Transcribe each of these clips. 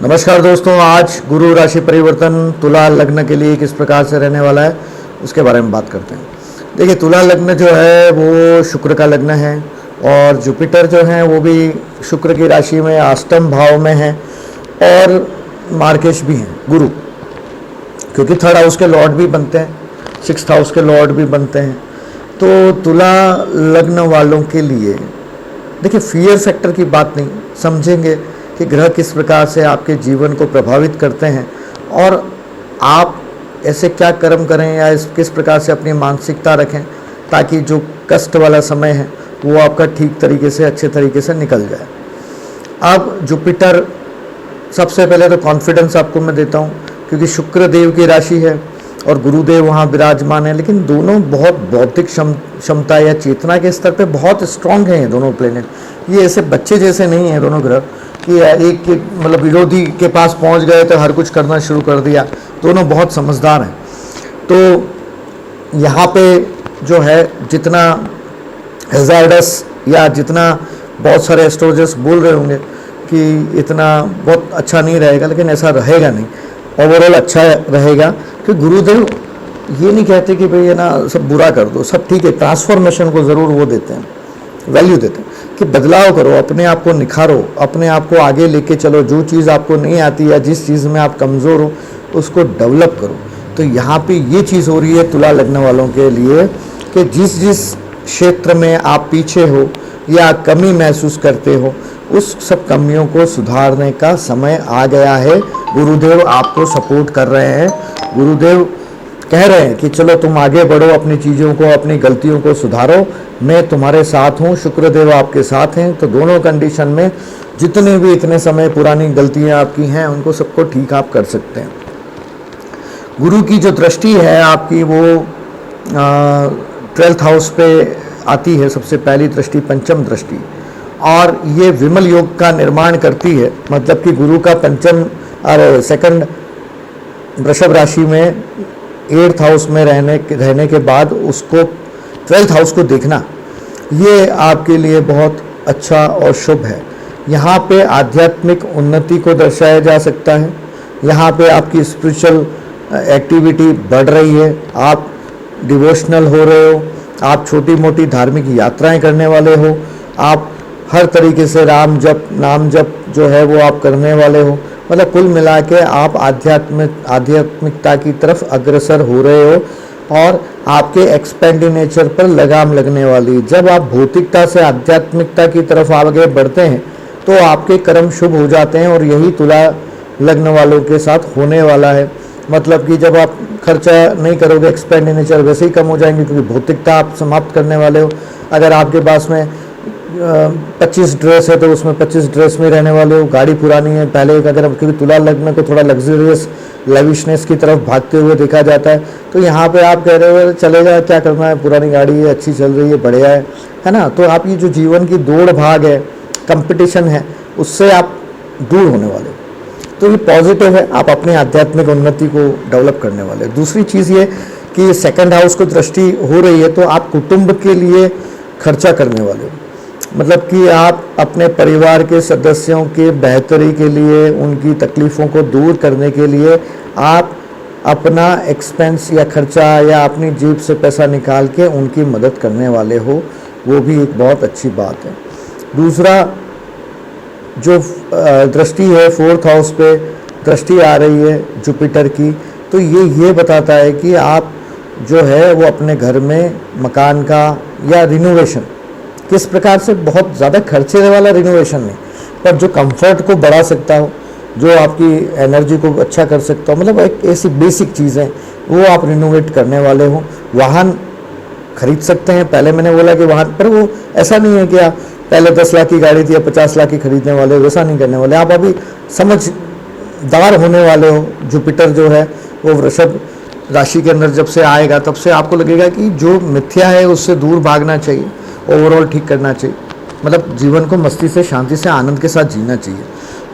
नमस्कार दोस्तों, आज गुरु राशि परिवर्तन तुला लग्न के लिए किस प्रकार से रहने वाला है उसके बारे में बात करते हैं। देखिए, तुला लग्न जो है वो शुक्र का लग्न है और जुपिटर जो है वो भी शुक्र की राशि में अष्टम भाव में है और मार्केश भी हैं गुरु, क्योंकि थर्ड हाउस के लॉर्ड भी बनते हैं, सिक्स्थ हाउस के लॉर्ड भी बनते हैं। तो तुला लग्न वालों के लिए देखिए, फियर फैक्टर की बात नहीं, समझेंगे कि ग्रह किस प्रकार से आपके जीवन को प्रभावित करते हैं और आप ऐसे क्या कर्म करें या किस प्रकार से अपनी मानसिकता रखें ताकि जो कष्ट वाला समय है वो आपका ठीक तरीके से, अच्छे तरीके से निकल जाए। अब जुपिटर, सबसे पहले तो कॉन्फिडेंस आपको मैं देता हूँ, क्योंकि शुक्र देव की राशि है और गुरुदेव वहाँ विराजमान है, लेकिन दोनों बहुत बौद्धिक क्षमता या चेतना के स्तर पे बहुत स्ट्रांग हैं ये दोनों प्लेनेट। ये ऐसे बच्चे जैसे नहीं हैं दोनों ग्रह कि एक के मतलब विरोधी के पास पहुंच गए तो हर कुछ करना शुरू कर दिया। दोनों बहुत समझदार हैं। तो यहाँ पे जो है जितना हैजार्डस या जितना बहुत सारे एस्ट्रोलॉजर्स बोल रहे होंगे कि इतना बहुत अच्छा नहीं रहेगा, लेकिन ऐसा रहेगा नहीं, ओवरऑल अच्छा रहेगा। कि गुरुदेव ये नहीं कहते कि भाई ये ना सब बुरा कर दो, सब ठीक है, ट्रांसफॉर्मेशन को ज़रूर वो देते हैं, वैल्यू देते हैं कि बदलाव करो, अपने आप को निखारो, अपने आप को आगे लेके चलो, जो चीज़ आपको नहीं आती या जिस चीज़ में आप कमज़ोर हो उसको डेवलप करो। तो यहाँ पे ये चीज़ हो रही है तुला लग्न वालों के लिए कि जिस जिस क्षेत्र में आप पीछे हो या कमी महसूस करते हो, उस सब कमियों को सुधारने का समय आ गया है। गुरुदेव आपको सपोर्ट कर रहे हैं, गुरुदेव कह रहे हैं कि चलो तुम आगे बढ़ो, अपनी चीज़ों को, अपनी गलतियों को सुधारो, मैं तुम्हारे साथ हूँ, शुक्रदेव आपके साथ हैं। तो दोनों कंडीशन में जितने भी इतने समय पुरानी गलतियाँ आपकी हैं उनको सबको ठीक आप कर सकते हैं। गुरु की जो दृष्टि है आपकी वो 12th हाउस पे आती है, सबसे पहली दृष्टि पंचम दृष्टि, और ये विमल योग का निर्माण करती है। मतलब कि गुरु का पंचम और सेकंड वृषभ राशि में 8th हाउस में रहने के बाद उसको 12th हाउस को देखना, ये आपके लिए बहुत अच्छा और शुभ है। यहाँ पे आध्यात्मिक उन्नति को दर्शाया जा सकता है, यहाँ पे आपकी स्पिरिचुअल एक्टिविटी बढ़ रही है, आप डिवोशनल हो रहे हो, आप छोटी मोटी धार्मिक यात्राएं करने वाले हो, आप हर तरीके से राम जप, नाम जप जो है वो आप करने वाले हो। मतलब कुल मिला के आप आध्यात्मिकता की तरफ अग्रसर हो रहे हो और आपके एक्सपेंडिव नेचर पर लगाम लगने वाली। जब आप भौतिकता से आध्यात्मिकता की तरफ आगे बढ़ते हैं तो आपके कर्म शुभ हो जाते हैं और यही तुला लग्न वालों के साथ होने वाला है। मतलब कि जब आप खर्चा नहीं करोगे, एक्सपेंडिव नेचर वैसे ही कम हो जाएंगे, क्योंकि भौतिकता आप समाप्त करने वाले हो। अगर आपके पास में 25 ड्रेस है तो उसमें 25 ड्रेस में रहने वाले हो। गाड़ी पुरानी है पहले, अगर क्योंकि तुला लग्न को थोड़ा लग्जरियस लेविशनेस की तरफ भागते हुए देखा जाता है, तो यहाँ पे आप कह रहे हो चलेगा, क्या करना है, पुरानी गाड़ी है, अच्छी चल रही है, बढ़िया है ना। तो आप ये जो जीवन की दौड़ भाग है, कंपटीशन है, उससे आप दूर होने वाले हो। तो ये पॉजिटिव है, आप अपने आध्यात्मिक उन्नति को डेवलप करने वाले। दूसरी चीज़ ये कि सेकंड हाउस को दृष्टि हो रही है तो आप कुटुंब के लिए खर्चा करने वाले हो। मतलब कि आप अपने परिवार के सदस्यों के बेहतरी के लिए, उनकी तकलीफ़ों को दूर करने के लिए आप अपना एक्सपेंस या खर्चा या अपनी जेब से पैसा निकाल के उनकी मदद करने वाले हो, वो भी एक बहुत अच्छी बात है। दूसरा जो दृष्टि है 4th हाउस पे दृष्टि आ रही है जुपिटर की, तो ये बताता है कि आप जो है वो अपने घर में मकान का या रिनोवेशन किस प्रकार से, बहुत ज़्यादा खर्चे वाला रिनोवेशन नहीं, पर जो कंफर्ट को बढ़ा सकता हो, जो आपकी एनर्जी को अच्छा कर सकता हो, मतलब एक ऐसी बेसिक चीज़ें वो आप रिनोवेट करने वाले हो। वाहन खरीद सकते हैं, पहले मैंने बोला कि वाहन पर वो ऐसा नहीं है कि आप पहले 10 लाख की गाड़ी थी या 50 लाख की खरीदने वाले हो, वैसा नहीं करने वाले। आप अभी समझदार होने वाले हो। जुपिटर जो है वो वृषभ राशि के अंदर जब से आएगा तब से आपको लगेगा कि जो मिथ्या है उससे दूर भागना चाहिए, ओवरऑल ठीक करना चाहिए, मतलब जीवन को मस्ती से, शांति से, आनंद के साथ जीना चाहिए।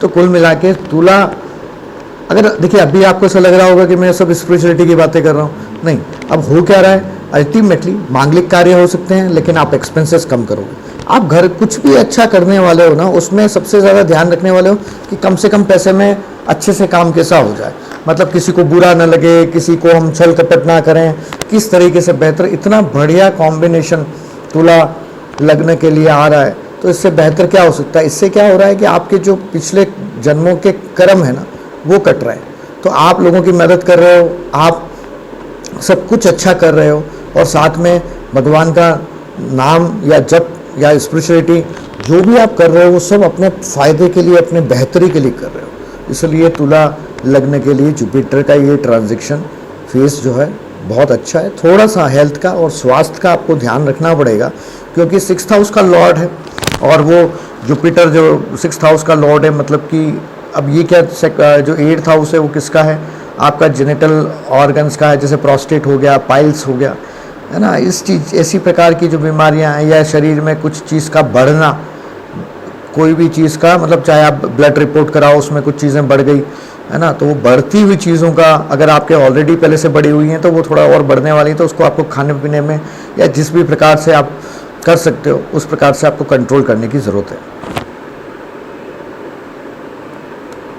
तो कुल मिला के तुला, अगर देखिए अभी आपको ऐसा लग रहा होगा कि मैं सब स्पिरिचुअलिटी की बातें कर रहा हूँ, नहीं, अब हो क्या रहा है, अल्टीमेटली मांगलिक कार्य हो सकते हैं लेकिन आप एक्सपेंसेस कम करोगे। आप घर कुछ भी अच्छा करने वाले हो ना, उसमें सबसे ज़्यादा ध्यान रखने वाले हो कि कम से कम पैसे में अच्छे से काम कैसा हो जाए, मतलब किसी को बुरा न लगे, किसी को हम छल कपट ना करें, किस तरीके से बेहतर, इतना बढ़िया कॉम्बिनेशन तुला लग्न के लिए आ रहा है। तो इससे बेहतर क्या हो सकता है? इससे क्या हो रहा है कि आपके जो पिछले जन्मों के कर्म है ना वो कट रहे हैं, तो आप लोगों की मदद कर रहे हो, आप सब कुछ अच्छा कर रहे हो, और साथ में भगवान का नाम या जप या स्पिरिचुअलिटी जो भी आप कर रहे हो वो सब अपने फायदे के लिए, अपने बेहतरी के लिए कर रहे हो। इसलिए तुला लग्न के लिए जुपिटर का ये ट्रांजिशन फेस जो है बहुत अच्छा है। थोड़ा सा हेल्थ का और स्वास्थ्य का आपको ध्यान रखना पड़ेगा, क्योंकि 6th हाउस का लॉर्ड है, और वो जुपिटर जो 6th हाउस का लॉर्ड है, मतलब कि अब ये क्या जो 8th हाउस है वो किसका है? आपका जेनिटल ऑर्गन्स का है, जैसे प्रोस्टेट हो गया, पाइल्स हो गया, है ना। इस चीज़, ऐसी प्रकार की जो बीमारियां हैं, या शरीर में कुछ चीज़ का बढ़ना, कोई भी चीज़ का, मतलब चाहे आप ब्लड रिपोर्ट कराओ उसमें कुछ चीज़ें बढ़ गई, है ना, तो वो बढ़ती हुई चीज़ों का, अगर आपके ऑलरेडी पहले से बढ़ी हुई हैं तो वो थोड़ा और बढ़ने वाली है, तो उसको आपको खाने पीने में या जिस भी प्रकार से आप कर सकते हो उस प्रकार से आपको कंट्रोल करने की ज़रूरत है।